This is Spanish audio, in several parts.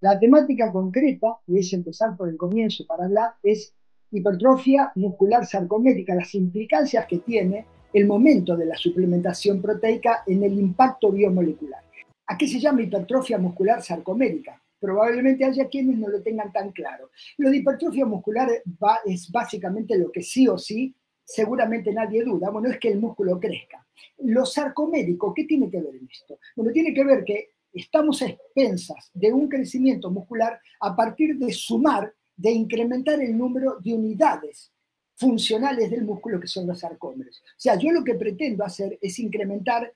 La temática concreta, voy a empezar por el comienzo para hablar, es hipertrofia muscular sarcométrica, las implicancias que tiene el momento de la suplementación proteica en el impacto biomolecular. ¿A qué se llama hipertrofia muscular sarcométrica? Probablemente haya quienes no lo tengan tan claro. Lo de hipertrofia muscular es básicamente lo que sí o sí, seguramente nadie duda, bueno, es que el músculo crezca. Lo sarcométrico, ¿qué tiene que ver en esto? Bueno, tiene que ver que estamos a expensas de un crecimiento muscular a partir de sumar, de incrementar el número de unidades funcionales del músculo que son los sarcómeros. O sea, yo lo que pretendo hacer es incrementar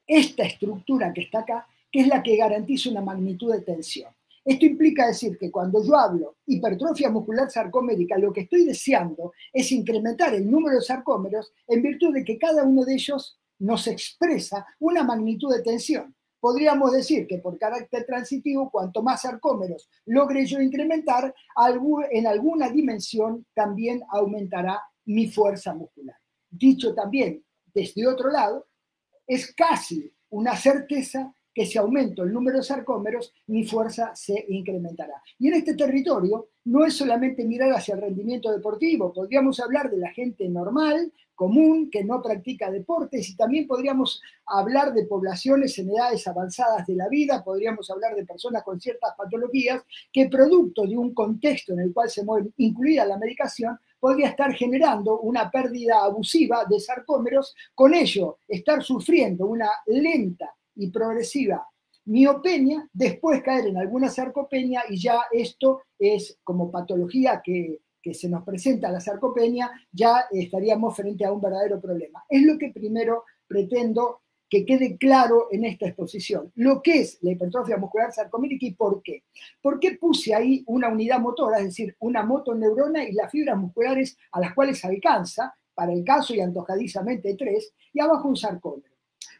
esta estructura que está acá, que es la que garantiza una magnitud de tensión. Esto implica decir que cuando yo hablo hipertrofia muscular sarcomérica, lo que estoy deseando es incrementar el número de sarcómeros en virtud de que cada uno de ellos nos expresa una magnitud de tensión. Podríamos decir que por carácter transitivo, cuanto más sarcómeros logre yo incrementar, en alguna dimensión también aumentará mi fuerza muscular. Dicho también desde otro lado, es casi una certeza que si aumento el número de sarcómeros, mi fuerza se incrementará. Y en este territorio no es solamente mirar hacia el rendimiento deportivo, podríamos hablar de la gente normal, común, que no practica deportes, y también podríamos hablar de poblaciones en edades avanzadas de la vida, podríamos hablar de personas con ciertas patologías que producto de un contexto en el cual se mueve, incluida la medicación, podría estar generando una pérdida abusiva de sarcómeros, con ello estar sufriendo una lenta y progresiva miopenia, después caer en alguna sarcopenia y ya esto es como patología que se nos presenta la sarcopenia, ya estaríamos frente a un verdadero problema. Es lo que primero pretendo que quede claro en esta exposición, lo que es la hipertrofia muscular sarcomérica y por qué. ¿Por qué puse ahí una unidad motora, es decir, una motoneurona y las fibras musculares a las cuales alcanza, para el caso y antojadizamente 3, y abajo un sarcómero?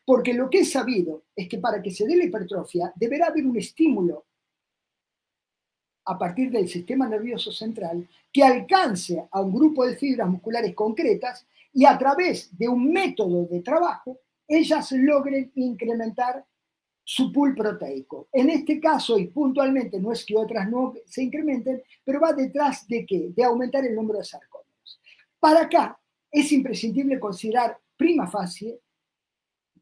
Porque lo que es sabido es que para que se dé la hipertrofia deberá haber un estímulo a partir del sistema nervioso central que alcance a un grupo de fibras musculares concretas y a través de un método de trabajo ellas logren incrementar su pool proteico. En este caso, y puntualmente, no es que otras no se incrementen, pero va detrás de qué? De aumentar el número de sarcómeros. Para acá es imprescindible considerar prima facie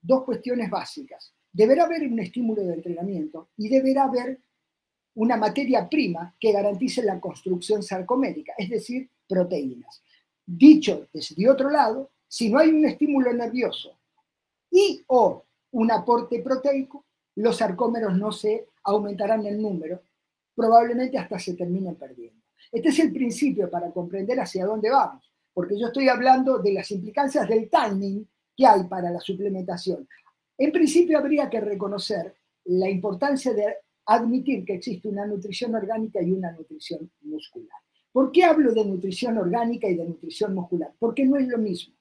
dos cuestiones básicas. Deberá haber un estímulo de entrenamiento y deberá haber una materia prima que garantice la construcción sarcomérica, es decir, proteínas. Dicho desde otro lado, si no hay un estímulo nervioso y o un aporte proteico, los sarcómeros no se aumentarán en número, probablemente hasta se terminen perdiendo. Este es el principio para comprender hacia dónde vamos, porque yo estoy hablando de las implicancias del timing que hay para la suplementación. En principio habría que reconocer la importancia de admitir que existe una nutrición orgánica y una nutrición muscular. ¿Por qué hablo de nutrición orgánica y de nutrición muscular? Porque no es lo mismo.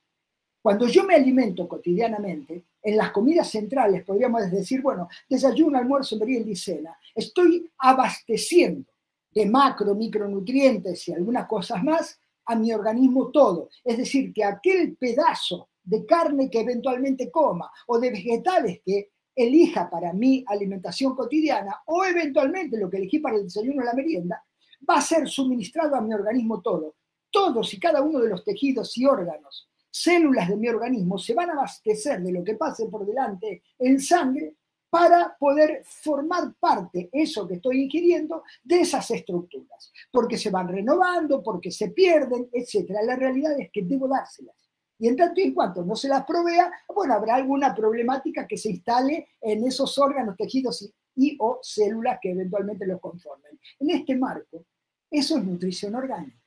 Cuando yo me alimento cotidianamente, en las comidas centrales podríamos decir, bueno, desayuno, almuerzo, merienda y cena, estoy abasteciendo de macro, micronutrientes y algunas cosas más a mi organismo todo. Es decir, que aquel pedazo de carne que eventualmente coma o de vegetales que elija para mi alimentación cotidiana o eventualmente lo que elegí para el desayuno o la merienda, va a ser suministrado a mi organismo todo. Todos y cada uno de los tejidos y órganos, células de mi organismo se van a abastecer de lo que pase por delante en sangre para poder formar parte, eso que estoy ingiriendo, de esas estructuras, porque se van renovando, porque se pierden, etcétera. La realidad es que debo dárselas. Y en tanto y en cuanto no se las provea, bueno, habrá alguna problemática que se instale en esos órganos, tejidos y o células que eventualmente los conformen. En este marco, eso es nutrición orgánica.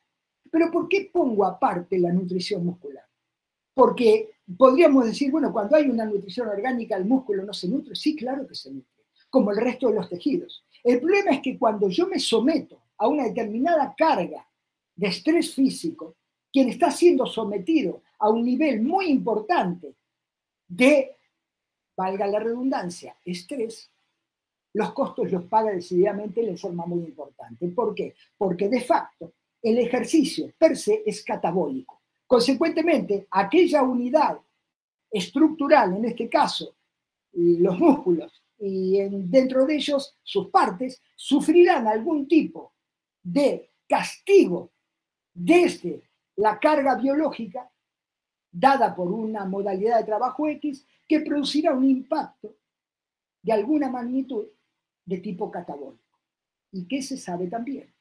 Pero ¿por qué pongo aparte la nutrición muscular? Porque podríamos decir, bueno, cuando hay una nutrición orgánica, el músculo no se nutre. Sí, claro que se nutre, como el resto de los tejidos. El problema es que cuando yo me someto a una determinada carga de estrés físico, quien está siendo sometido a un nivel muy importante de, valga la redundancia, estrés, los costos los paga decididamente de forma muy importante. ¿Por qué? Porque de facto el ejercicio per se es catabólico. Consecuentemente, aquella unidad estructural, en este caso los músculos, dentro de ellos, sus partes, sufrirán algún tipo de castigo desde la carga biológica dada por una modalidad de trabajo X que producirá un impacto de alguna magnitud de tipo catabólico. ¿Y qué se sabe también?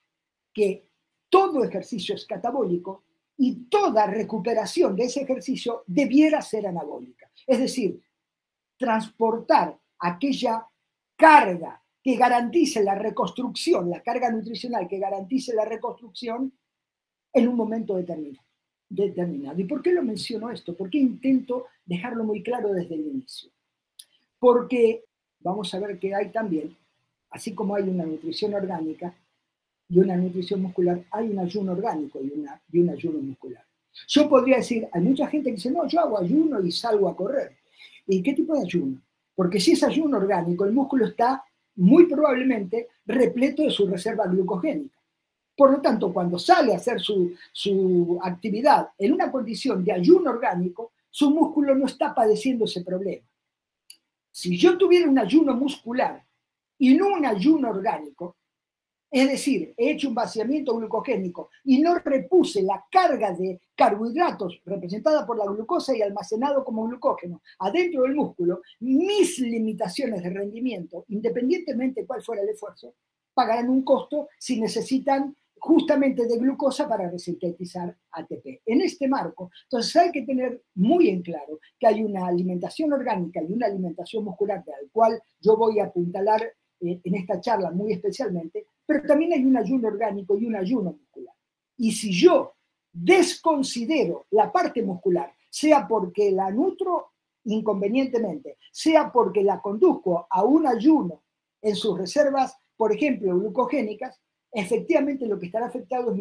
Que todo ejercicio es catabólico y toda recuperación de ese ejercicio debiera ser anabólica. Es decir, transportar aquella carga que garantice la reconstrucción, la carga nutricional que garantice la reconstrucción en un momento determinado. ¿Y por qué lo menciono esto? ¿Por qué intento dejarlo muy claro desde el inicio? Porque vamos a ver que hay también, así como hay una nutrición orgánica y una nutrición muscular, hay un ayuno orgánico y un ayuno muscular. Yo podría decir, hay mucha gente que dice, no, yo hago ayuno y salgo a correr. ¿Y qué tipo de ayuno? Porque si es ayuno orgánico, el músculo está muy probablemente repleto de su reserva glucogénica. Por lo tanto, cuando sale a hacer su actividad en una condición de ayuno orgánico, su músculo no está padeciendo ese problema. Si yo tuviera un ayuno muscular y no un ayuno orgánico, es decir, he hecho un vaciamiento glucogénico y no repuse la carga de carbohidratos representada por la glucosa y almacenado como glucógeno adentro del músculo, mis limitaciones de rendimiento, independientemente cuál fuera el esfuerzo, pagarán un costo si necesitan justamente de glucosa para resintetizar ATP. En este marco, entonces hay que tener muy en claro que hay una alimentación orgánica y una alimentación muscular, al cual yo voy a apuntalar en esta charla muy especialmente, pero también hay un ayuno orgánico y un ayuno muscular. Y si yo desconsidero la parte muscular, sea porque la nutro inconvenientemente, sea porque la conduzco a un ayuno en sus reservas, por ejemplo, glucogénicas, efectivamente lo que estará afectado es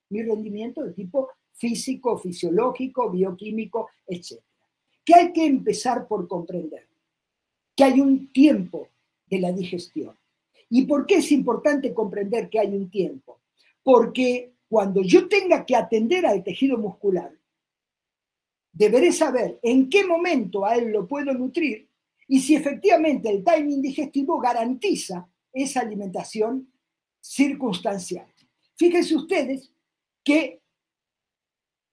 mi rendimiento de tipo físico, fisiológico, bioquímico, etc. Que hay que empezar por comprender que hay un tiempo de la digestión. ¿Y por qué es importante comprender que hay un tiempo? Porque cuando yo tenga que atender al tejido muscular, deberé saber en qué momento a él lo puedo nutrir y si efectivamente el timing digestivo garantiza esa alimentación circunstancial. Fíjense ustedes que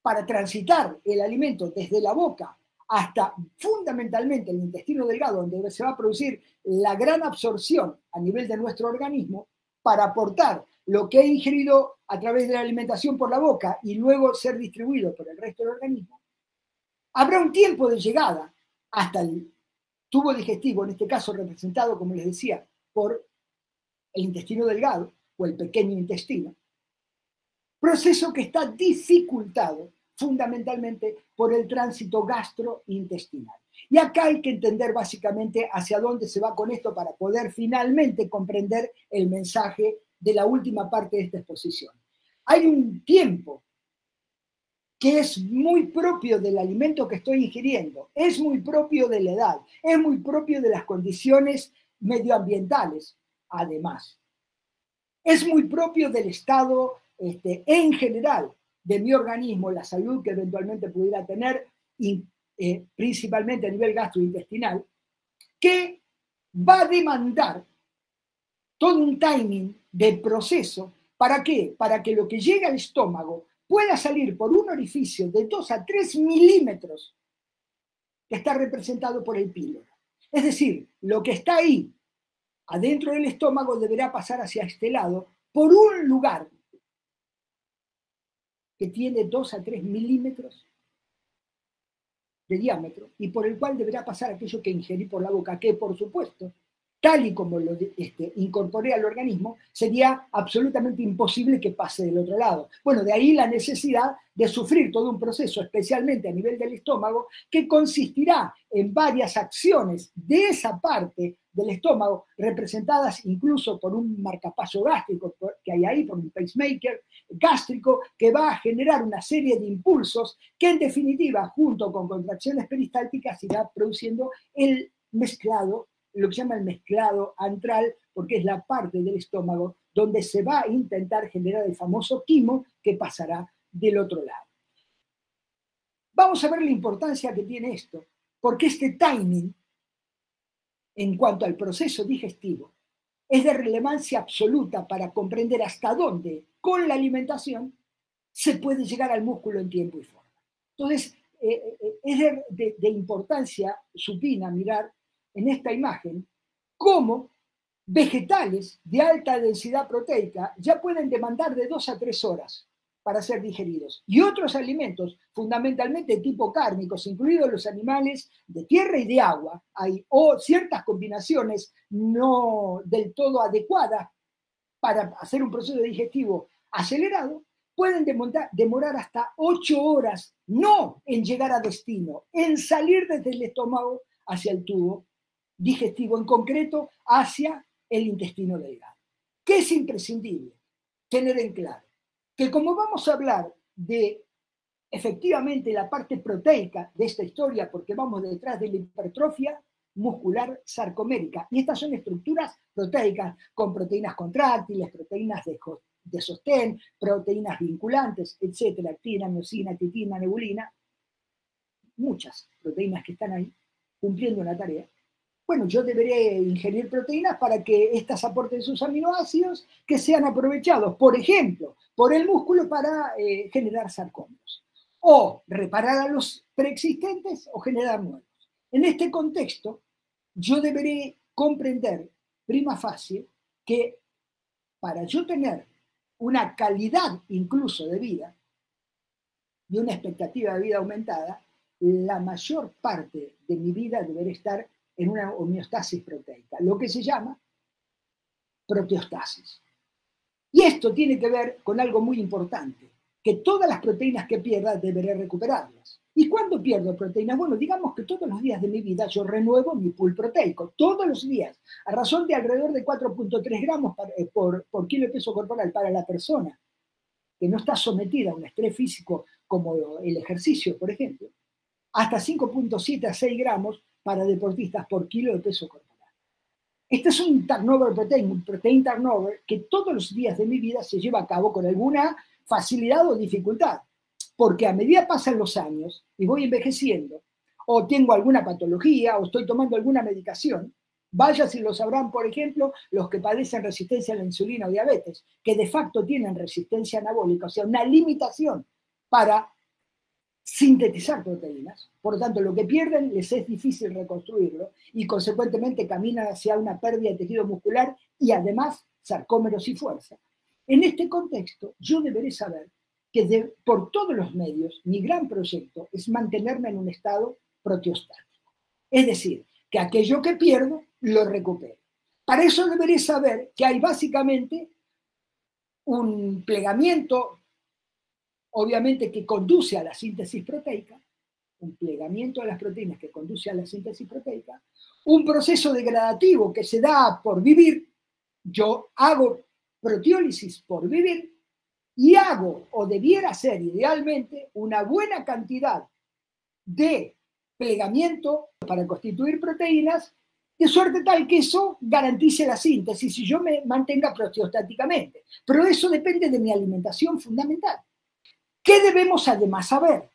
para transitar el alimento desde la boca hasta fundamentalmente el intestino delgado, donde se va a producir la gran absorción a nivel de nuestro organismo, para aportar lo que he ingerido a través de la alimentación por la boca y luego ser distribuido por el resto del organismo, habrá un tiempo de llegada hasta el tubo digestivo, en este caso representado, como les decía, por el intestino delgado o el pequeño intestino, proceso que está dificultado fundamentalmente por el tránsito gastrointestinal. Y acá hay que entender básicamente hacia dónde se va con esto para poder finalmente comprender el mensaje de la última parte de esta exposición. Hay un tiempo que es muy propio del alimento que estoy ingiriendo, es muy propio de la edad, es muy propio de las condiciones medioambientales, además. Es muy propio del estado en general de mi organismo, la salud que eventualmente pudiera tener, y, principalmente a nivel gastrointestinal, que va a demandar todo un timing de proceso. ¿Para qué? Para que lo que llega al estómago pueda salir por un orificio de 2 a 3 milímetros que está representado por el píloro. Es decir, lo que está ahí adentro del estómago deberá pasar hacia este lado por un lugar que tiene 2 a 3 milímetros de diámetro y por el cual deberá pasar aquello que ingerí por la boca, que por supuesto, tal y como lo incorporé al organismo, sería absolutamente imposible que pase del otro lado. Bueno, de ahí la necesidad de sufrir todo un proceso, especialmente a nivel del estómago, que consistirá en varias acciones de esa parte del estómago, representadas incluso por un marcapaso gástrico que hay ahí, por un pacemaker gástrico, que va a generar una serie de impulsos que en definitiva, junto con contracciones peristálticas, irá produciendo el mezclado, lo que se llama el mezclado antral, porque es la parte del estómago donde se va a intentar generar el famoso quimo que pasará del otro lado. Vamos a ver la importancia que tiene esto, porque este timing en cuanto al proceso digestivo es de relevancia absoluta para comprender hasta dónde, con la alimentación, se puede llegar al músculo en tiempo y forma. Entonces, es de importancia supina mirar en esta imagen cómo vegetales de alta densidad proteica ya pueden demandar de 2 a 3 horas para ser digeridos. Y otros alimentos, fundamentalmente tipo cárnicos, incluidos los animales de tierra y de agua, o ciertas combinaciones no del todo adecuadas para hacer un proceso digestivo acelerado, pueden demorar hasta 8 horas, no en llegar a destino, en salir desde el estómago hacia el tubo digestivo, en concreto hacia el intestino delgado. ¿Qué es imprescindible tener en claro? Que como vamos a hablar de efectivamente la parte proteica de esta historia, porque vamos detrás de la hipertrofia muscular sarcomérica, y estas son estructuras proteicas con proteínas contráctiles, proteínas de sostén, proteínas vinculantes, etcétera, actina, miosina, titina, nebulina, muchas proteínas que están ahí cumpliendo una tarea. Bueno, yo deberé ingerir proteínas para que estas aporten sus aminoácidos que sean aprovechados, por ejemplo, por el músculo para generar sarcómeros, o reparar a los preexistentes o generar nuevos. En este contexto, yo deberé comprender, prima facie, que para yo tener una calidad incluso de vida y una expectativa de vida aumentada, la mayor parte de mi vida deberá estar en una homeostasis proteica, lo que se llama proteostasis. Y esto tiene que ver con algo muy importante, que todas las proteínas que pierda deberé recuperarlas. ¿Y cuándo pierdo proteínas? Bueno, digamos que todos los días de mi vida yo renuevo mi pool proteico, todos los días, a razón de alrededor de 4.3 gramos por kilo de peso corporal para la persona que no está sometida a un estrés físico como el ejercicio, por ejemplo, hasta 5.7 a 6 gramos para deportistas por kilo de peso corporal. Este es un turnover protein, un protein turnover que todos los días de mi vida se lleva a cabo con alguna facilidad o dificultad, porque a medida pasan los años y voy envejeciendo, o tengo alguna patología, o estoy tomando alguna medicación, vaya si lo sabrán, por ejemplo, los que padecen resistencia a la insulina o diabetes, que de facto tienen resistencia anabólica, o sea, una limitación para sintetizar proteínas, por lo tanto lo que pierden les es difícil reconstruirlo y consecuentemente caminan hacia una pérdida de tejido muscular y además sarcómeros y fuerza. En este contexto yo deberé saber que por todos los medios mi gran proyecto es mantenerme en un estado proteostático, es decir, que aquello que pierdo lo recupero. Para eso deberé saber que hay básicamente un plegamiento obviamente que conduce a la síntesis proteica, un plegamiento de las proteínas que conduce a la síntesis proteica, un proceso degradativo que se da por vivir, yo hago proteólisis por vivir y hago, o debiera ser idealmente, una buena cantidad de plegamiento para constituir proteínas, de suerte tal que eso garantice la síntesis y yo me mantenga proteostáticamente. Pero eso depende de mi alimentación fundamental. ¿Qué debemos además saber?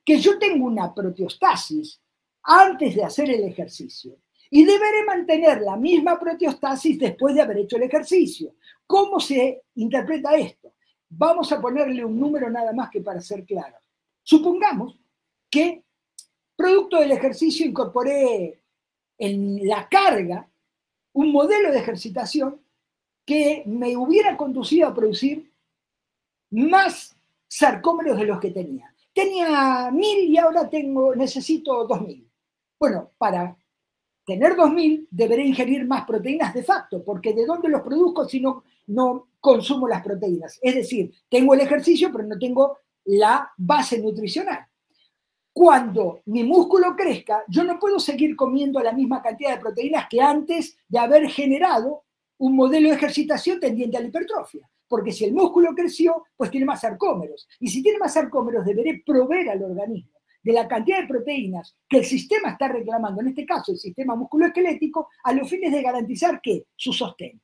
Que yo tengo una proteostasis antes de hacer el ejercicio y deberé mantener la misma proteostasis después de haber hecho el ejercicio. ¿Cómo se interpreta esto? Vamos a ponerle un número nada más que para ser claro. Supongamos que, producto del ejercicio, incorporé en la carga un modelo de ejercitación que me hubiera conducido a producir más sarcómeros de los que tenía. Tenía 1000 y ahora necesito 2000. Bueno, para tener 2000 deberé ingerir más proteínas de facto, porque ¿de dónde los produzco si no consumo las proteínas? Es decir, tengo el ejercicio, pero no tengo la base nutricional. Cuando mi músculo crezca, yo no puedo seguir comiendo la misma cantidad de proteínas que antes de haber generado un modelo de ejercitación tendiente a la hipertrofia. Porque si el músculo creció, pues tiene más sarcómeros. Y si tiene más sarcómeros, deberé proveer al organismo de la cantidad de proteínas que el sistema está reclamando, en este caso el sistema musculoesquelético, a los fines de garantizar que su sostén.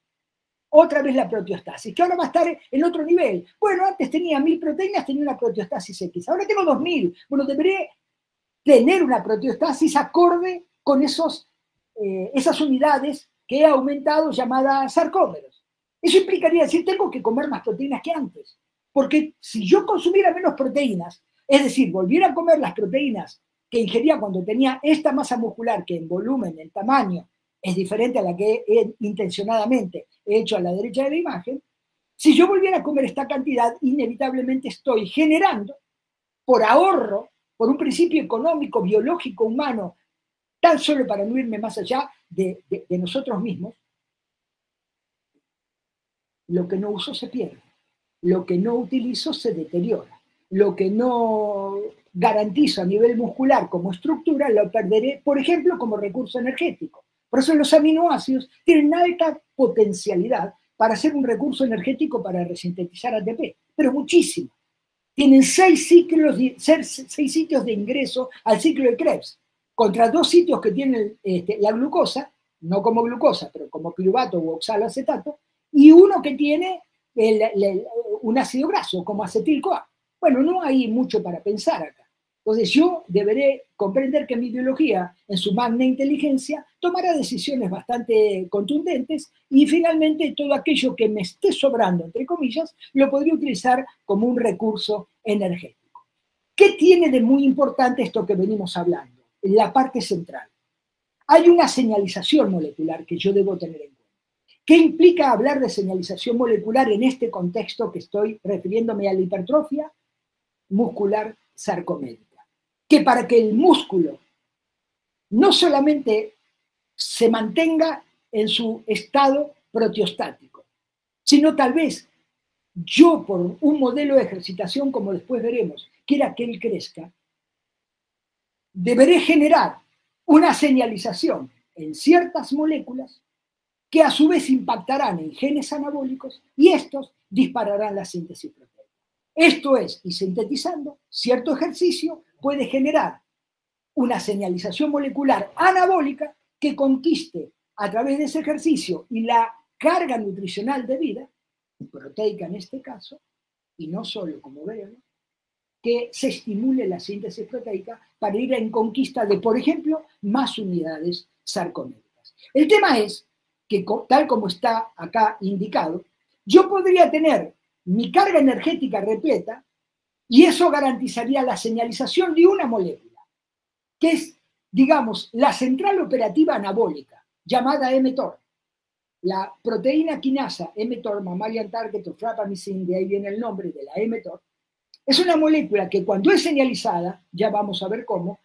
Otra vez la proteostasis, que ahora va a estar en otro nivel. Bueno, antes tenía 1000 proteínas, tenía una proteostasis X. Ahora tengo 2000. Bueno, deberé tener una proteostasis acorde con esos esas unidades que he aumentado llamadas sarcómeros. Eso implicaría decir, tengo que comer más proteínas que antes. Porque si yo consumiera menos proteínas, es decir, volviera a comer las proteínas que ingería cuando tenía esta masa muscular, que en volumen, en tamaño, es diferente a la que intencionadamente he hecho a la derecha de la imagen, si yo volviera a comer esta cantidad, inevitablemente estoy generando, por ahorro, por un principio económico, biológico, humano, tan solo para no irme más allá de nosotros mismos, lo que no uso se pierde, lo que no utilizo se deteriora, lo que no garantizo a nivel muscular como estructura lo perderé, por ejemplo, como recurso energético. Por eso los aminoácidos tienen alta potencialidad para ser un recurso energético para resintetizar ATP, pero muchísimo. Tienen 6 sitios de ingreso al ciclo de Krebs, contra 2 sitios que tienen la glucosa, no como glucosa, pero como piruvato u oxaloacetato, y uno que tiene un ácido graso, como acetil-CoA. Bueno, no hay mucho para pensar acá. Entonces yo deberé comprender que mi biología, en su magna inteligencia, tomará decisiones bastante contundentes y finalmente todo aquello que me esté sobrando, entre comillas, lo podría utilizar como un recurso energético. ¿Qué tiene de muy importante esto que venimos hablando? La parte central. Hay una señalización molecular que yo debo tener en cuenta. ¿Qué implica hablar de señalización molecular en este contexto que estoy refiriéndome a la hipertrofia muscular sarcomédica? Que para que el músculo no solamente se mantenga en su estado proteostático, sino tal vez yo, por un modelo de ejercitación, como después veremos, quiera que él crezca, deberé generar una señalización en ciertas moléculas que a su vez impactarán en genes anabólicos y estos dispararán la síntesis proteica. Esto es, y sintetizando, cierto ejercicio puede generar una señalización molecular anabólica que conquiste a través de ese ejercicio y la carga nutricional debida, proteica en este caso, y no solo, como veremos, que se estimule la síntesis proteica para ir en conquista de, por ejemplo, más unidades sarcomédicas. El tema es que, tal como está acá indicado, yo podría tener mi carga energética repleta y eso garantizaría la señalización de una molécula, que es, digamos, la central operativa anabólica, llamada mTOR. La proteína quinasa mTOR, mammalian target of rapamycin, de ahí viene el nombre de la mTOR, es una molécula que cuando es señalizada, ya vamos a ver cómo,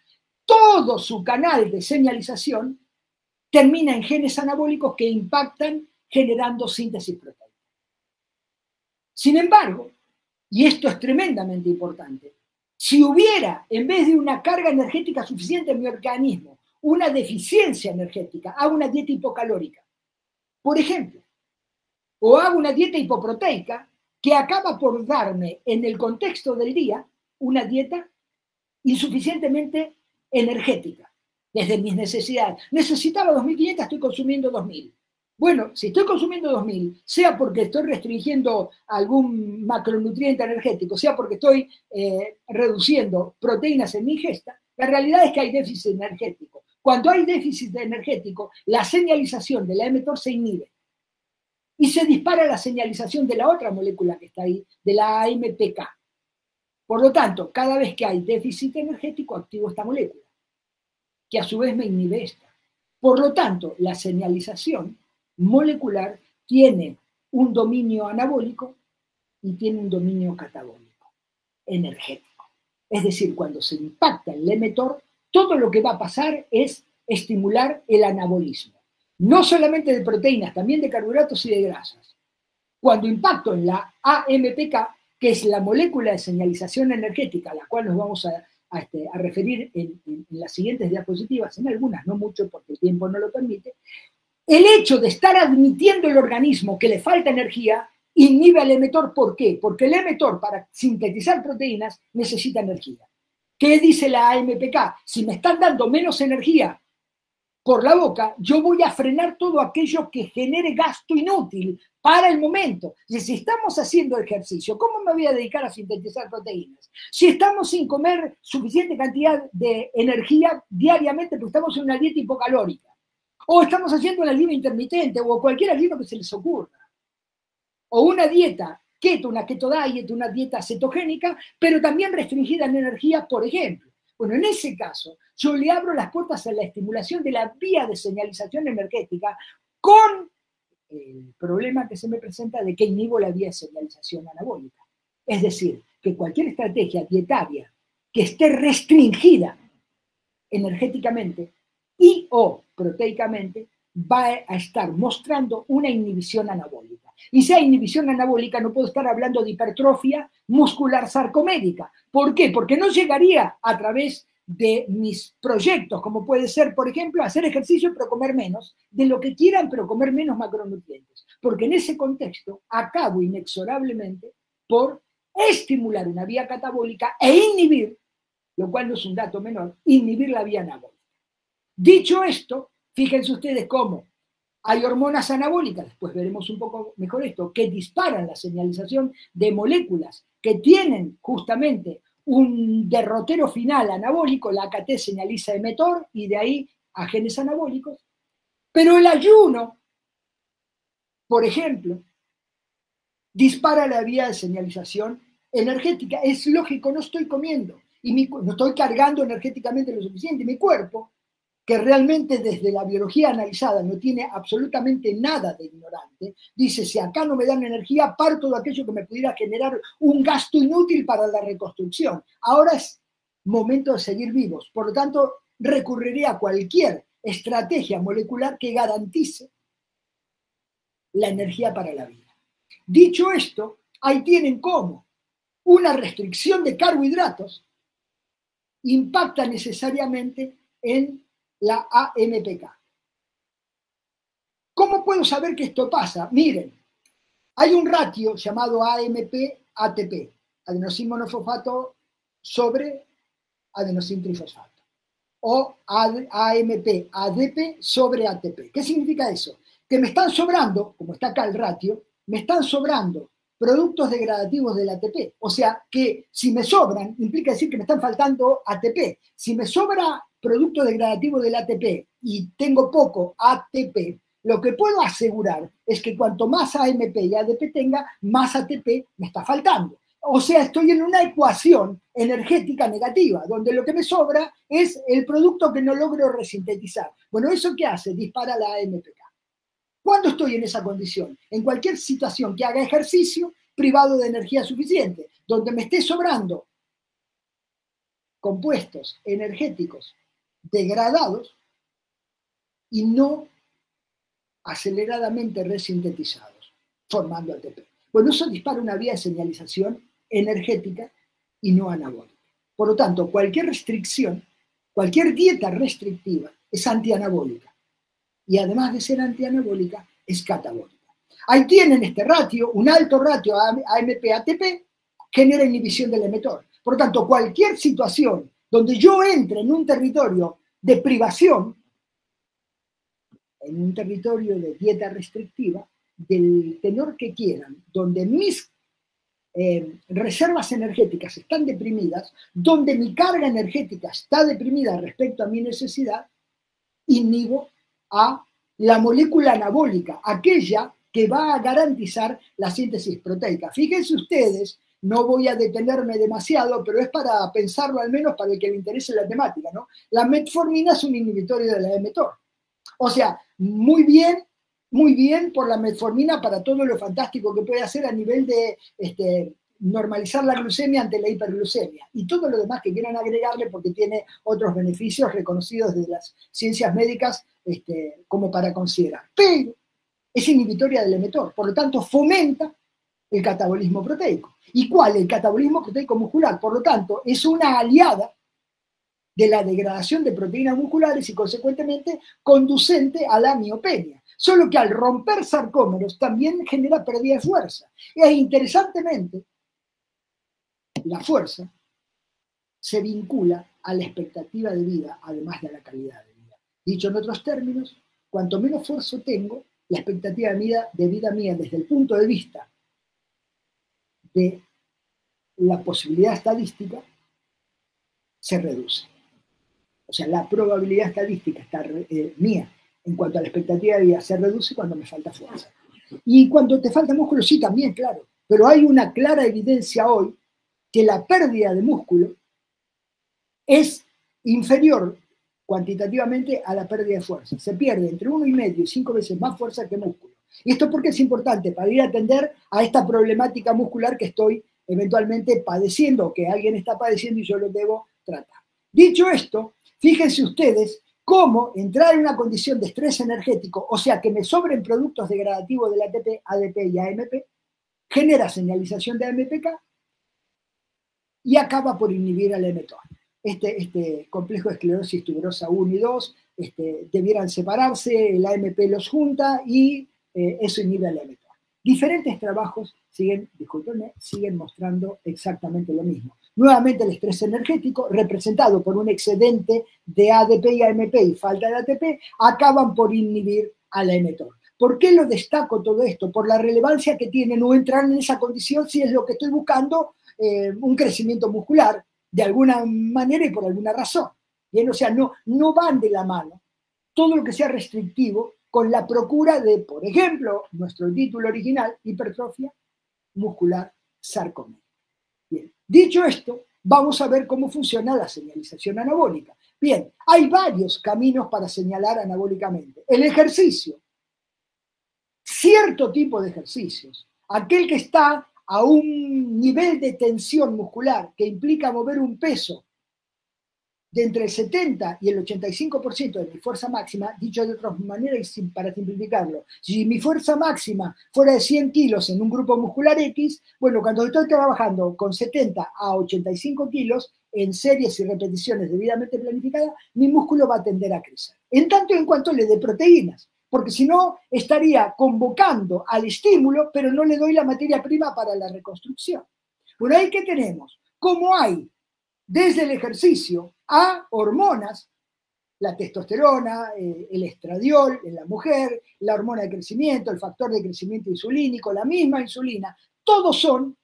todo su canal de señalización termina en genes anabólicos que impactan generando síntesis proteica. Sin embargo, y esto es tremendamente importante, si hubiera, en vez de una carga energética suficiente en mi organismo, una deficiencia energética, hago una dieta hipocalórica, por ejemplo, o hago una dieta hipoproteica que acaba por darme en el contexto del día una dieta insuficientemente energética, desde mis necesidades. Necesitaba 2.500, estoy consumiendo 2.000. Bueno, si estoy consumiendo 2.000, sea porque estoy restringiendo algún macronutriente energético, sea porque estoy reduciendo proteínas en mi ingesta, la realidad es que hay déficit energético. Cuando hay déficit energético, la señalización de la mTOR se inhibe y se dispara la señalización de la otra molécula que está ahí, de la AMPK. Por lo tanto, cada vez que hay déficit energético, activo esta molécula, que a su vez me inhibe esta. Por lo tanto, la señalización molecular tiene un dominio anabólico y tiene un dominio catabólico, energético. Es decir, cuando se impacta el mTOR, todo lo que va a pasar es estimular el anabolismo. No solamente de proteínas, también de carbohidratos y de grasas. Cuando impacto en la AMPK, que es la molécula de señalización energética, a la cual nos vamos a referir en las siguientes diapositivas, en algunas, no mucho porque el tiempo no lo permite, el hecho de estar admitiendo el organismo que le falta energía inhibe al mTOR. ¿Por qué? Porque el mTOR, para sintetizar proteínas, necesita energía. ¿Qué dice la AMPK? Si me están dando menos energía por la boca, yo voy a frenar todo aquello que genere gasto inútil para el momento. Si estamos haciendo ejercicio, ¿cómo me voy a dedicar a sintetizar proteínas? Si estamos sin comer suficiente cantidad de energía diariamente, porque estamos en una dieta hipocalórica, O estamos haciendo el ayuno intermitente, o cualquier ayuno que se les ocurra. O una dieta keto, una keto diet, una dieta cetogénica, pero también restringida en energía, por ejemplo. Bueno, en ese caso, yo le abro las puertas a la estimulación de la vía de señalización energética con el problema que se me presenta de que inhibo la vía de señalización anabólica. Es decir, que cualquier estrategia dietaria que esté restringida energéticamente y o proteicamente va a estar mostrando una inhibición anabólica. Y si hay inhibición anabólica, no puedo estar hablando de hipertrofia muscular sarcomédica. ¿Por qué? Porque no llegaría a través de mis proyectos, como puede ser, por ejemplo, hacer ejercicio pero comer menos, de lo que quieran pero comer menos macronutrientes. Porque en ese contexto acabo inexorablemente por estimular una vía catabólica e inhibir, lo cual no es un dato menor, inhibir la vía anabólica. Dicho esto, fíjense ustedes cómo hay hormonas anabólicas, después veremos un poco mejor esto, que disparan la señalización de moléculas que tienen justamente un derrotero final anabólico, la AKT señaliza emetor y de ahí a genes anabólicos, pero el ayuno, por ejemplo, dispara la vía de señalización energética. Es lógico, no estoy comiendo y no estoy cargando energéticamente lo suficiente. Mi cuerpo, que realmente desde la biología analizada no tiene absolutamente nada de ignorante, dice, si acá no me dan energía, parto de aquello que me pudiera generar un gasto inútil para la reconstrucción. Ahora es momento de seguir vivos. Por lo tanto, recurriré a cualquier estrategia molecular que garantice la energía para la vida. Dicho esto, ahí tienen cómo una restricción de carbohidratos impacta necesariamente en la AMPK. ¿Cómo puedo saber que esto pasa? Miren, hay un ratio llamado AMP-ATP, adenosín monofosfato sobre adenosín trifosfato, o AMP-ADP sobre ATP. ¿Qué significa eso? Que me están sobrando, como está acá el ratio, me están sobrando productos degradativos del ATP. O sea, que si me sobran, implica decir que me están faltando ATP. Si me sobra producto degradativo del ATP y tengo poco ATP, lo que puedo asegurar es que cuanto más AMP y ADP tenga, más ATP me está faltando. O sea, estoy en una ecuación energética negativa, donde lo que me sobra es el producto que no logro resintetizar. Bueno, ¿eso qué hace? Dispara la AMPK. ¿Cuándo estoy en esa condición? En cualquier situación que haga ejercicio privado de energía suficiente, donde me esté sobrando compuestos energéticos degradados y no aceleradamente resintetizados, formando ATP. Bueno, eso dispara una vía de señalización energética y no anabólica. Por lo tanto, cualquier restricción, cualquier dieta restrictiva es antianabólica. Y además de ser antianabólica, es catabólica. Ahí tienen este ratio, un alto ratio AMP-ATP, genera inhibición del emetor. Por lo tanto, cualquier situación donde yo entre en un territorio de privación, en un territorio de dieta restrictiva, del tenor que quieran, donde mis reservas energéticas están deprimidas, donde mi carga energética está deprimida respecto a mi necesidad, inhibo a la molécula anabólica, aquella que va a garantizar la síntesis proteica. Fíjense ustedes, no voy a detenerme demasiado, pero es para pensarlo al menos para el que le interese la temática, ¿no? La metformina es un inhibitorio de la emetor. O sea, muy bien por la metformina para todo lo fantástico que puede hacer a nivel de normalizar la glucemia ante la hiperglucemia y todo lo demás que quieran agregarle porque tiene otros beneficios reconocidos de las ciencias médicas como para considerar. Pero es inhibitoria del emetor, por lo tanto fomenta el catabolismo proteico. ¿Y cuál? El catabolismo proteico muscular. Por lo tanto, es una aliada de la degradación de proteínas musculares y consecuentemente conducente a la miopenia. Solo que al romper sarcómeros también genera pérdida de fuerza. E interesantemente, la fuerza se vincula a la expectativa de vida, además de a la calidad de vida. Dicho en otros términos, cuanto menos esfuerzo tengo, la expectativa de vida mía desde el punto de vista de la posibilidad estadística se reduce. O sea, la probabilidad estadística mía En cuanto a la expectativa de vida, se reduce cuando me falta fuerza. Y cuando te falta músculo, sí, también, claro. Pero hay una clara evidencia hoy que la pérdida de músculo es inferior cuantitativamente a la pérdida de fuerza. Se pierde entre 1,5 y 5 veces más fuerza que músculo. Y esto porque es importante para ir a atender a esta problemática muscular que estoy eventualmente padeciendo, o que alguien está padeciendo y yo lo debo tratar. Dicho esto, fíjense ustedes cómo entrar en una condición de estrés energético, o sea, que me sobren productos degradativos del ATP, ADP y AMP, genera señalización de AMPK y acaba por inhibir al mTOR. Este complejo de esclerosis tuberosa 1 y 2 debieran separarse, el AMP los junta y eso inhibe al mTOR. Diferentes trabajos siguen mostrando exactamente lo mismo. Nuevamente el estrés energético, representado por un excedente de ADP y AMP y falta de ATP, acaban por inhibir al mTOR. ¿Por qué lo destaco todo esto? Por la relevancia que tiene no entrar en esa condición si es lo que estoy buscando, un crecimiento muscular, de alguna manera y por alguna razón. Bien, o sea, no van de la mano todo lo que sea restrictivo con la procura de, por ejemplo, nuestro título original, hipertrofia muscular sarcómica. Bien, dicho esto, vamos a ver cómo funciona la señalización anabólica. Bien, hay varios caminos para señalar anabólicamente. El ejercicio, cierto tipo de ejercicios, aquel que está a un nivel de tensión muscular que implica mover un peso de entre el 70 y el 85% de mi fuerza máxima, dicho de otra manera y para simplificarlo, si mi fuerza máxima fuera de 100 kilos en un grupo muscular X, bueno, cuando estoy trabajando con 70 a 85 kilos en series y repeticiones debidamente planificadas, mi músculo va a tender a crecer. En tanto y en cuanto le dé proteínas, porque si no estaría convocando al estímulo, pero no le doy la materia prima para la reconstrucción. Bueno, ahí que tenemos, como hay desde el ejercicio a hormonas, la testosterona, el estradiol en la mujer, la hormona de crecimiento, el factor de crecimiento insulínico, la misma insulina, todos son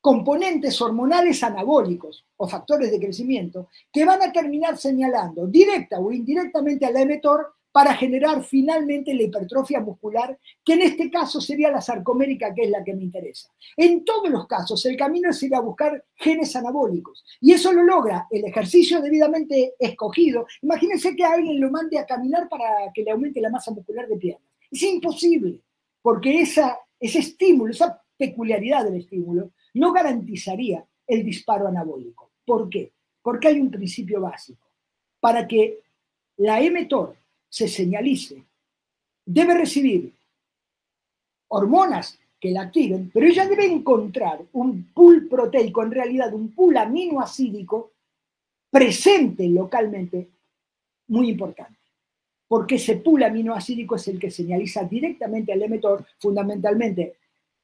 componentes hormonales anabólicos o factores de crecimiento que van a terminar señalando directa o indirectamente al mTOR para generar finalmente la hipertrofia muscular, que en este caso sería la sarcomérica, que es la que me interesa. En todos los casos, el camino es ir a buscar genes anabólicos, y eso lo logra el ejercicio debidamente escogido. Imagínense que a alguien lo mande a caminar para que le aumente la masa muscular de piernas. Es imposible, porque ese estímulo, esa peculiaridad del estímulo, no garantizaría el disparo anabólico. ¿Por qué? Porque hay un principio básico. Para que la mTOR se señalice, debe recibir hormonas que la activen, pero ella debe encontrar un pool proteico, en realidad un pool aminoacídico presente localmente, muy importante, porque ese pool aminoacídico es el que señaliza directamente al mTOR, fundamentalmente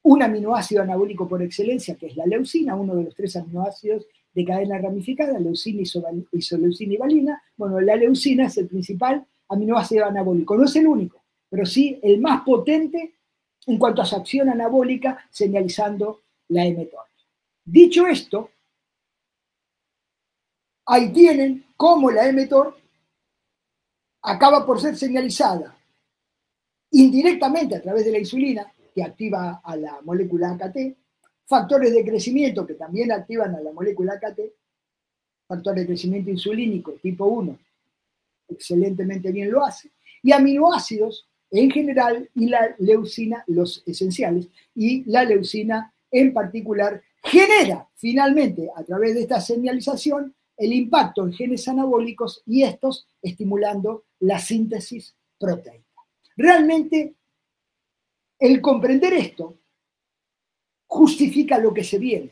un aminoácido anabólico por excelencia, que es la leucina, uno de los 3 aminoácidos de cadena ramificada, leucina, isoleucina y valina. Bueno, la leucina es el principal aminoácido anabólico. No es el único, pero sí el más potente en cuanto a su acción anabólica, señalizando la mTOR. Dicho esto, ahí tienen cómo la mTOR acaba por ser señalizada indirectamente a través de la insulina, que activa a la molécula AKT, factores de crecimiento que también activan a la molécula AKT, factor de crecimiento insulínico tipo 1, excelentemente bien lo hace, y aminoácidos en general y la leucina, los esenciales, y la leucina en particular genera finalmente a través de esta señalización el impacto en genes anabólicos y estos estimulando la síntesis proteica. Realmente el comprender esto justifica lo que se viene.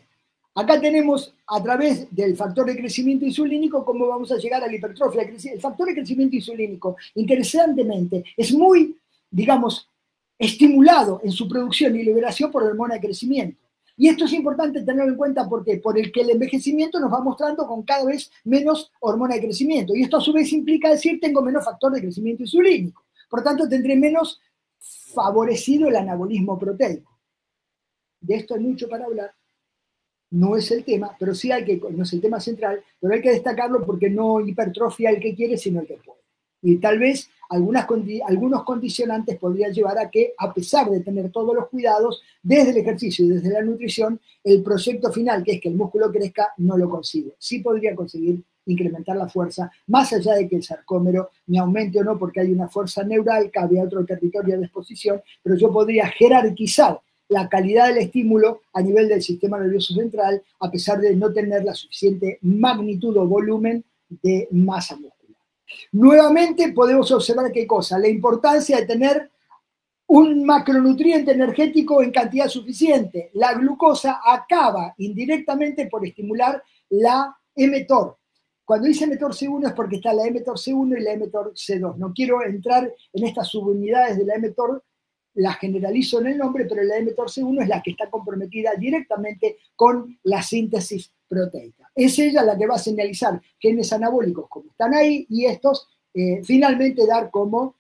Acá tenemos a través del factor de crecimiento insulínico cómo vamos a llegar a la hipertrofia. El factor de crecimiento insulínico, interesantemente, es muy, digamos, estimulado en su producción y liberación por la hormona de crecimiento. Y esto es importante tenerlo en cuenta porque por el que el envejecimiento nos va mostrando con cada vez menos hormona de crecimiento. Y esto a su vez implica decir tengo menos factor de crecimiento insulínico. Por tanto, tendré menos favorecido el anabolismo proteico. De esto hay mucho para hablar. No es el tema, pero sí hay que, no es el tema central, pero hay que destacarlo porque no hipertrofia el que quiere, sino el que puede. Y tal vez algunos condicionantes podrían llevar a que, a pesar de tener todos los cuidados, desde el ejercicio y desde la nutrición, el proyecto final, que es que el músculo crezca, no lo consigo. Sí podría conseguir incrementar la fuerza, más allá de que el sarcómero me aumente o no, porque hay una fuerza neural, cabe a otro territorio de exposición, pero yo podría jerarquizar la calidad del estímulo a nivel del sistema nervioso central, a pesar de no tener la suficiente magnitud o volumen de masa muscular. Nuevamente podemos observar qué cosa, la importancia de tener un macronutriente energético en cantidad suficiente. La glucosa acaba indirectamente por estimular la mTOR. Cuando dice mTOR-C1 es porque está la mTOR-C1 y la mTOR-C2. No quiero entrar en estas subunidades de la mTOR, la generalizo en el nombre, pero la mTOR-C1 es la que está comprometida directamente con la síntesis proteica. Es ella la que va a señalizar genes anabólicos como están ahí y estos finalmente dar como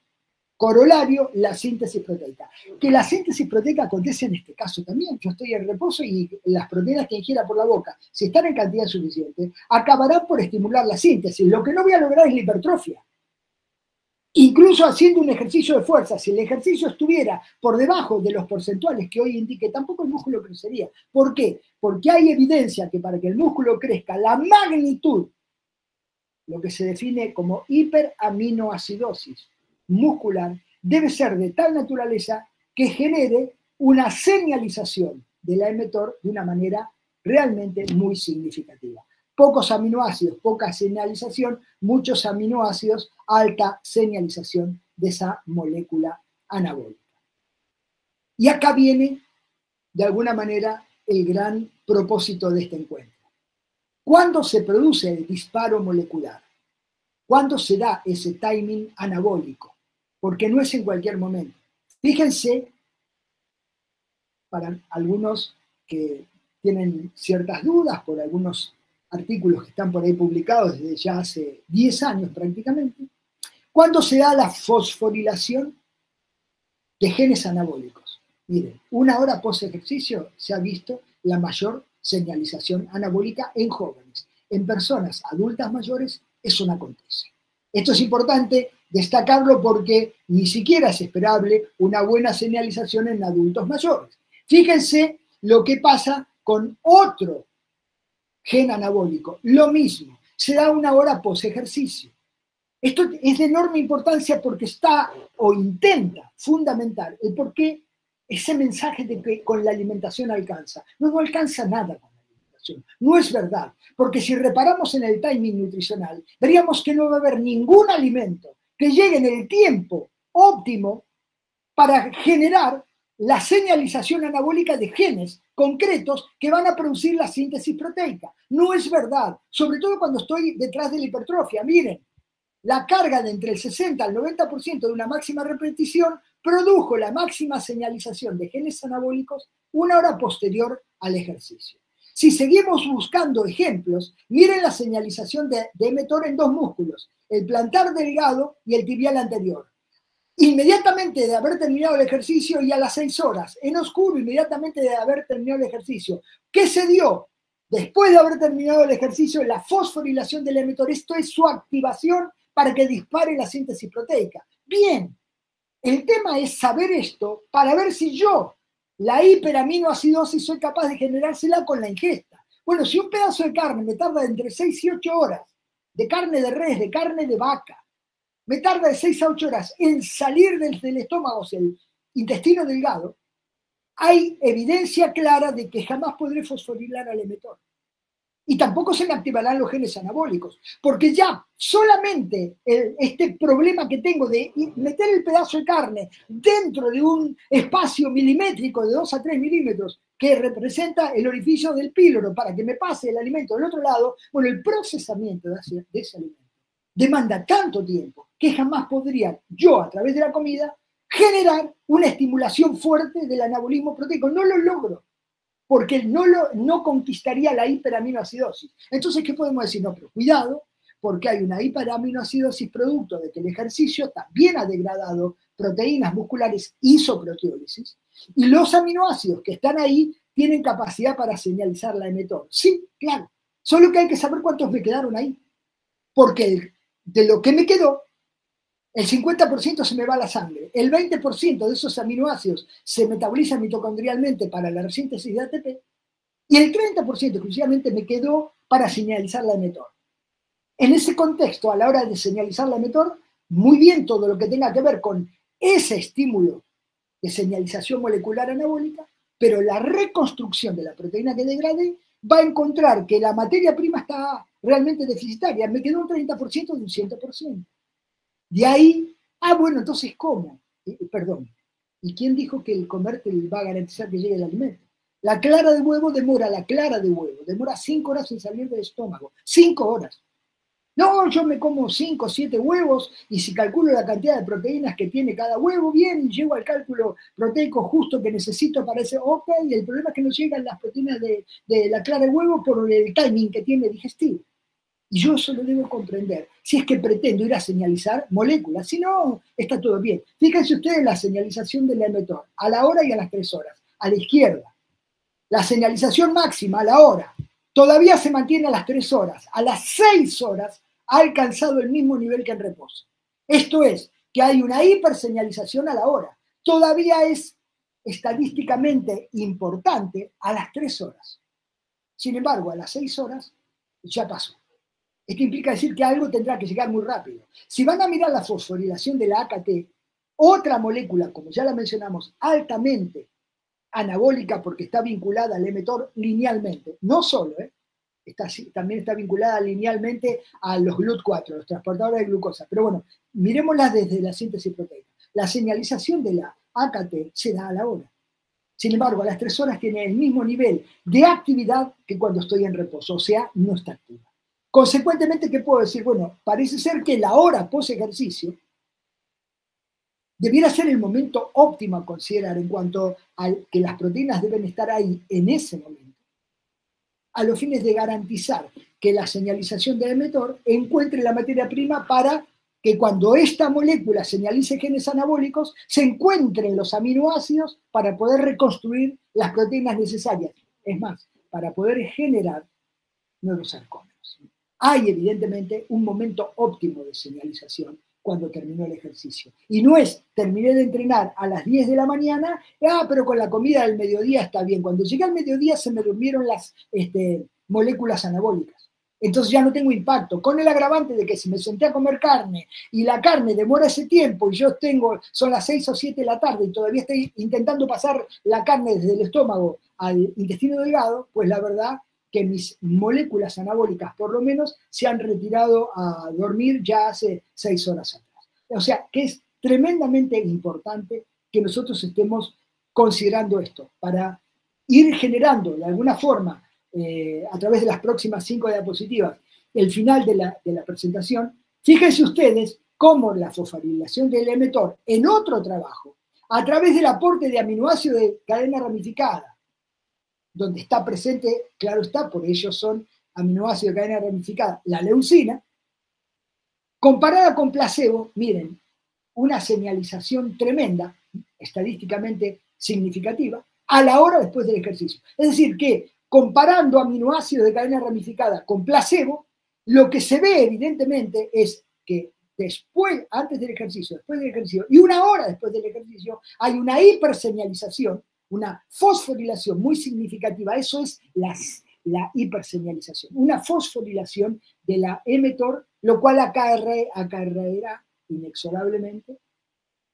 corolario la síntesis proteica. Que la síntesis proteica acontece en este caso también. Yo estoy en reposo y las proteínas que ingiera por la boca, si están en cantidad suficiente, acabarán por estimular la síntesis. Lo que no voy a lograr es la hipertrofia. Incluso haciendo un ejercicio de fuerza, si el ejercicio estuviera por debajo de los porcentuales que hoy indique, tampoco el músculo crecería. ¿Por qué? Porque hay evidencia que para que el músculo crezca, la magnitud, lo que se define como hiperaminoacidosis muscular, debe ser de tal naturaleza que genere una señalización de la mTOR de una manera realmente muy significativa. Pocos aminoácidos, poca señalización, muchos aminoácidos, alta señalización de esa molécula anabólica. Y acá viene, de alguna manera, el gran propósito de este encuentro. ¿Cuándo se produce el disparo molecular? ¿Cuándo se da ese timing anabólico? Porque no es en cualquier momento. Fíjense, para algunos que tienen ciertas dudas por algunos artículos que están por ahí publicados desde ya hace 10 años prácticamente, ¿cuándo se da la fosforilación de genes anabólicos? Miren, 1 hora post ejercicio se ha visto la mayor señalización anabólica en jóvenes. En personas adultas mayores eso no acontece. Esto es importante destacarlo porque ni siquiera es esperable una buena señalización en adultos mayores. Fíjense lo que pasa con otro gen anabólico, lo mismo, se da 1 hora post ejercicio. Esto es de enorme importancia porque está o intenta fundamentar el por qué ese mensaje de que con la alimentación alcanza. No alcanza nada con la alimentación. No es verdad, porque si reparamos en el timing nutricional, veríamos que no va a haber ningún alimento que llegue en el tiempo óptimo para generar la señalización anabólica de genes concretos que van a producir la síntesis proteica. No es verdad, sobre todo cuando estoy detrás de la hipertrofia. Miren, la carga de entre el 60 al 90% de una máxima repetición produjo la máxima señalización de genes anabólicos 1 hora posterior al ejercicio. Si seguimos buscando ejemplos, miren la señalización de mTOR en 2 músculos, el plantar delgado y el tibial anterior. Inmediatamente de haber terminado el ejercicio y a las 6 horas, en oscuro, inmediatamente de haber terminado el ejercicio. ¿Qué se dio? Después de haber terminado el ejercicio, la fosforilación del mTOR. Esto es su activación para que dispare la síntesis proteica. Bien, el tema es saber esto para ver si yo, la hiperaminoacidosis, soy capaz de generársela con la ingesta. Bueno, si un pedazo de carne me tarda entre 6 y 8 horas, de carne de res, de carne de vaca, me tarda de 6 a 8 horas en salir del estómago, o sea, el intestino delgado, hay evidencia clara de que jamás podré fosforilar al mTOR. Y tampoco se me activarán los genes anabólicos, porque ya solamente este problema que tengo de meter el pedazo de carne dentro de un espacio milimétrico de 2 a 3 milímetros que representa el orificio del píloro para que me pase el alimento del otro lado, bueno, el procesamiento de ese alimento demanda tanto tiempo que jamás podría yo, a través de la comida, generar una estimulación fuerte del anabolismo proteico. No lo logro, porque no conquistaría la hiperaminoacidosis. Entonces, ¿qué podemos decir? No, pero cuidado, porque hay una hiperaminoacidosis producto de que el ejercicio también ha degradado proteínas musculares isoproteólisis, y los aminoácidos que están ahí tienen capacidad para señalizar la mTOR. Sí, claro, solo que hay que saber cuántos me quedaron ahí, porque de lo que me quedó, El 50% se me va a la sangre. El 20% de esos aminoácidos se metabolizan mitocondrialmente para la síntesis de ATP. Y el 30% exclusivamente me quedó para señalizar la mTOR. En ese contexto, a la hora de señalizar la mTOR, muy bien todo lo que tenga que ver con ese estímulo de señalización molecular anabólica, pero la reconstrucción de la proteína que degrade va a encontrar que la materia prima está realmente deficitaria. Me quedó un 30% de un 100%. De ahí, bueno, entonces, ¿cómo? Perdón. ¿Y quién dijo que el comerte va a garantizar que llegue el alimento? La clara de huevo demora 5 horas en salir del estómago. 5 horas. No, yo me como 5 o 7 huevos y si calculo la cantidad de proteínas que tiene cada huevo, bien, llego al cálculo proteico justo que necesito para ese, ok, y el problema es que no llegan las proteínas de la clara de huevo por el timing que tiene digestivo. Y yo eso lo debo comprender, si es que pretendo ir a señalizar moléculas, si no, está todo bien. Fíjense ustedes la señalización de la mTOR, a la hora y a las 3 horas, a la izquierda. La señalización máxima a la hora, todavía se mantiene a las 3 horas, a las 6 horas ha alcanzado el mismo nivel que en reposo. Esto es, que hay una hiperseñalización a la hora. Todavía es estadísticamente importante a las 3 horas. Sin embargo, a las 6 horas ya pasó. Esto implica decir que algo tendrá que llegar muy rápido. Si van a mirar la fosforilación de la AKT, otra molécula, como ya la mencionamos, altamente anabólica porque está vinculada al mTOR linealmente, no solo, también está vinculada linealmente a los GLUT4, los transportadores de glucosa. Pero bueno, miremosla desde la síntesis proteica. La señalización de la AKT se da a la hora. Sin embargo, a las 3 horas tiene el mismo nivel de actividad que cuando estoy en reposo, o sea, no está activa. Consecuentemente, ¿qué puedo decir? Bueno, parece ser que la hora post-ejercicio debiera ser el momento óptimo a considerar en cuanto a que las proteínas deben estar ahí en ese momento, a los fines de garantizar que la señalización de mTOR encuentre la materia prima para que cuando esta molécula señalice genes anabólicos, se encuentren los aminoácidos para poder reconstruir las proteínas necesarias. Es más, para poder generar nuevos sarcómeros. Hay evidentemente un momento óptimo de señalización cuando terminó el ejercicio. Y no es, terminé de entrenar a las 10 de la mañana, pero con la comida del mediodía está bien. Cuando llegué al mediodía se me durmieron las moléculas anabólicas. Entonces ya no tengo impacto. Con el agravante de que si me senté a comer carne y la carne demora ese tiempo y son las 6 o 7 de la tarde y todavía estoy intentando pasar la carne desde el estómago al intestino delgado, pues la verdad que mis moléculas anabólicas, por lo menos, se han retirado a dormir ya hace 6 horas atrás. O sea, que es tremendamente importante que nosotros estemos considerando esto para ir generando de alguna forma, a través de las próximas 5 diapositivas, el final de la presentación. Fíjense ustedes cómo la fosforilación del mTOR en otro trabajo, a través del aporte de aminoácidos de cadena ramificada, donde está presente, claro está, por ellos son aminoácidos de cadena ramificada, la leucina, comparada con placebo, miren, una señalización tremenda, estadísticamente significativa, a la hora después del ejercicio. Es decir, que comparando aminoácidos de cadena ramificada con placebo, lo que se ve evidentemente es que después, antes del ejercicio, después del ejercicio, y una hora después del ejercicio, hay una hiperseñalización, una fosforilación muy significativa. Eso es la hiperseñalización, una fosforilación de la mTOR, lo cual acarreará inexorablemente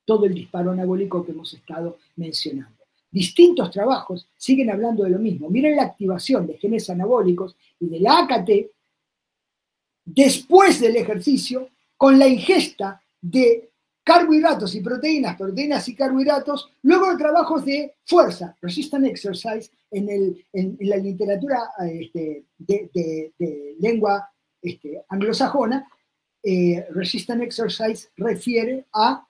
todo el disparo anabólico que hemos estado mencionando. Distintos trabajos siguen hablando de lo mismo. Miren la activación de genes anabólicos y de la AKT después del ejercicio con la ingesta de carbohidratos y proteínas y carbohidratos, luego de trabajos de fuerza, resistant exercise, en la literatura de lengua anglosajona, resistant exercise refiere a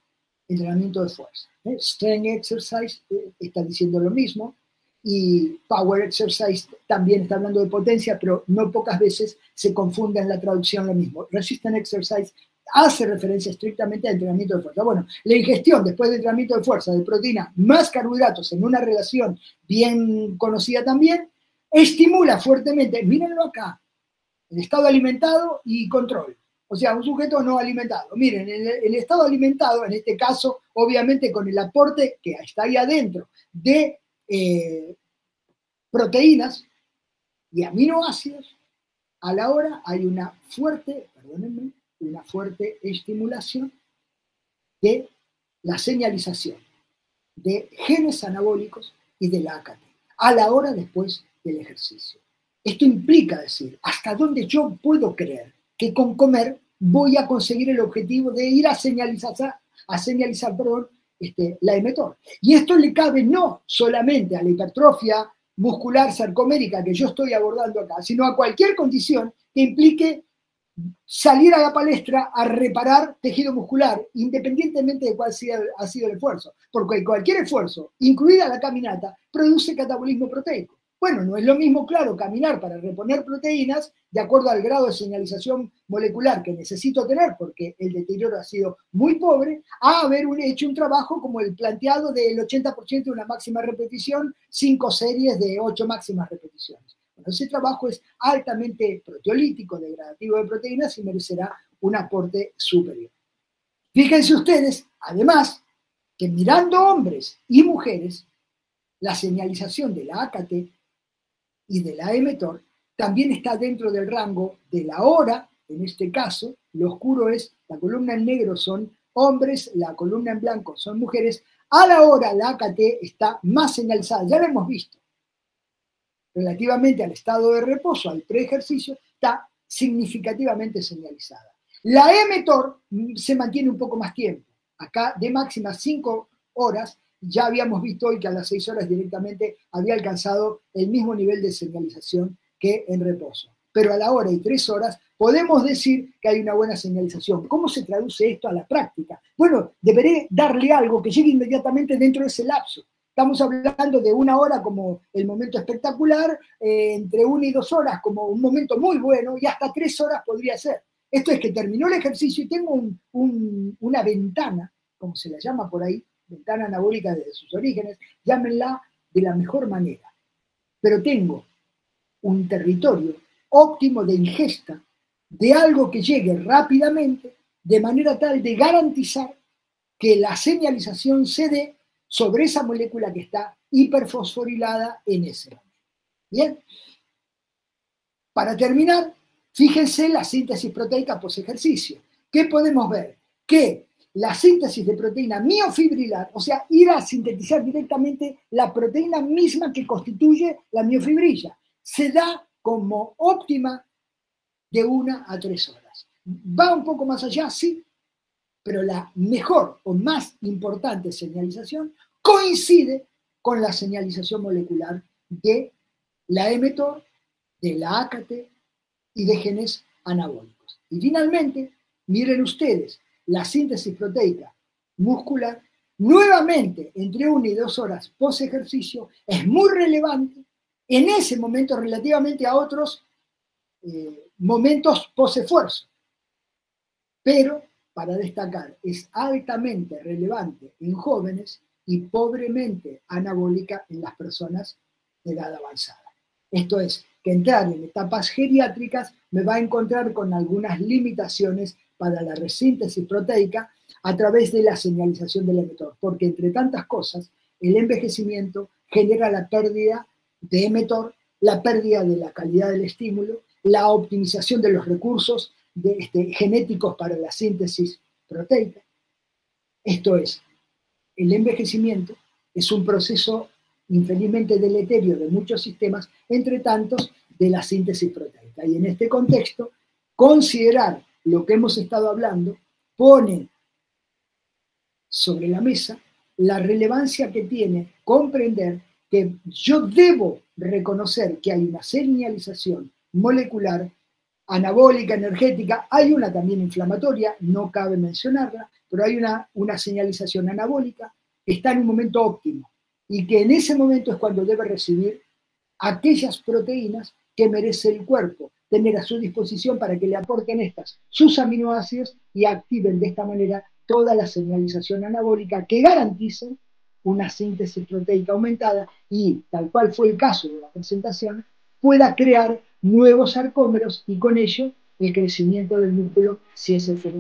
entrenamiento de fuerza. Strength exercise está diciendo lo mismo, y power exercise también está hablando de potencia, pero no pocas veces se confunde en la traducción lo mismo. Resistant exercise hace referencia estrictamente al entrenamiento de fuerza. Bueno, la ingestión después del entrenamiento de fuerza de proteína más carbohidratos en una relación bien conocida también, estimula fuertemente, mírenlo acá, el estado alimentado y control. O sea, un sujeto no alimentado. Miren, el estado alimentado, en este caso, obviamente con el aporte que está ahí adentro de proteínas y aminoácidos, a la hora hay una fuerte, perdónenme, una fuerte estimulación de la señalización de genes anabólicos y de la AKT, a la hora después del ejercicio. Esto implica decir, hasta dónde yo puedo creer que con comer voy a conseguir el objetivo de ir a señalizar la mTOR. Y esto le cabe no solamente a la hipertrofia muscular sarcomérica que yo estoy abordando acá, sino a cualquier condición que implique salir a la palestra a reparar tejido muscular, independientemente de cuál ha sido el esfuerzo. Porque cualquier esfuerzo, incluida la caminata, produce catabolismo proteico. Bueno, no es lo mismo, claro, caminar para reponer proteínas de acuerdo al grado de señalización molecular que necesito tener, porque el deterioro ha sido muy pobre, a haber hecho un trabajo como el planteado del 80% de una máxima repetición, 5 series de 8 máximas repeticiones. Bueno, ese trabajo es altamente proteolítico, degradativo de proteínas y merecerá un aporte superior. Fíjense ustedes, además, que mirando hombres y mujeres, la señalización de la AKT y de la mTOR también está dentro del rango de la hora, en este caso, lo oscuro es, la columna en negro son hombres, la columna en blanco son mujeres, a la hora la AKT está más señalizada, ya lo hemos visto, relativamente al estado de reposo, al preejercicio, está significativamente señalizada. La mTOR se mantiene un poco más tiempo, acá de máxima 5 horas, ya habíamos visto hoy que a las 6 horas directamente había alcanzado el mismo nivel de señalización que en reposo. Pero a la hora y 3 horas podemos decir que hay una buena señalización. ¿Cómo se traduce esto a la práctica? Bueno, deberé darle algo que llegue inmediatamente dentro de ese lapso. Estamos hablando de 1 hora como el momento espectacular, entre 1 y 2 horas como un momento muy bueno, y hasta 3 horas podría ser. Esto es que terminó el ejercicio y tengo una ventana, como se la llama por ahí, ventana anabólica desde sus orígenes, llámenla de la mejor manera. Pero tengo un territorio óptimo de ingesta de algo que llegue rápidamente, de manera tal de garantizar que la señalización se dé sobre esa molécula que está hiperfosforilada en ese momento. Bien. Para terminar, fíjense la síntesis proteica post-ejercicio. ¿Qué podemos ver? Que la síntesis de proteína miofibrilar, o sea, ir a sintetizar directamente la proteína misma que constituye la miofibrilla, se da como óptima de 1 a 3 horas. ¿Va un poco más allá? Sí, pero la mejor o más importante señalización coincide con la señalización molecular de la mTOR, de la AKT y de genes anabólicos. Y finalmente, miren ustedes, la síntesis proteica muscular, nuevamente entre 1 y 2 horas post ejercicio, es muy relevante en ese momento relativamente a otros momentos post esfuerzo. Pero, para destacar, es altamente relevante en jóvenes y pobremente anabólica en las personas de edad avanzada. Esto es, que entrar en etapas geriátricas me va a encontrar con algunas limitaciones para la resíntesis proteica a través de la señalización del mTOR, porque entre tantas cosas, el envejecimiento genera la pérdida de mTOR, la pérdida de la calidad del estímulo, la optimización de los recursos genéticos para la síntesis proteica. Esto es, el envejecimiento es un proceso infelizmente deleterio de muchos sistemas, entre tantos de la síntesis proteica. Y en este contexto, considerar lo que hemos estado hablando pone sobre la mesa la relevancia que tiene comprender que yo debo reconocer que hay una señalización molecular, anabólica, energética, hay una también inflamatoria, no cabe mencionarla, pero hay una señalización anabólica que está en un momento óptimo y que en ese momento es cuando debe recibir aquellas proteínas que merece el cuerpo tener a su disposición para que le aporten estas, sus aminoácidos, y activen de esta manera toda la señalización anabólica que garantice una síntesis proteica aumentada y, tal cual fue el caso de la presentación, pueda crear nuevos sarcómeros y con ello el crecimiento del músculo si es el que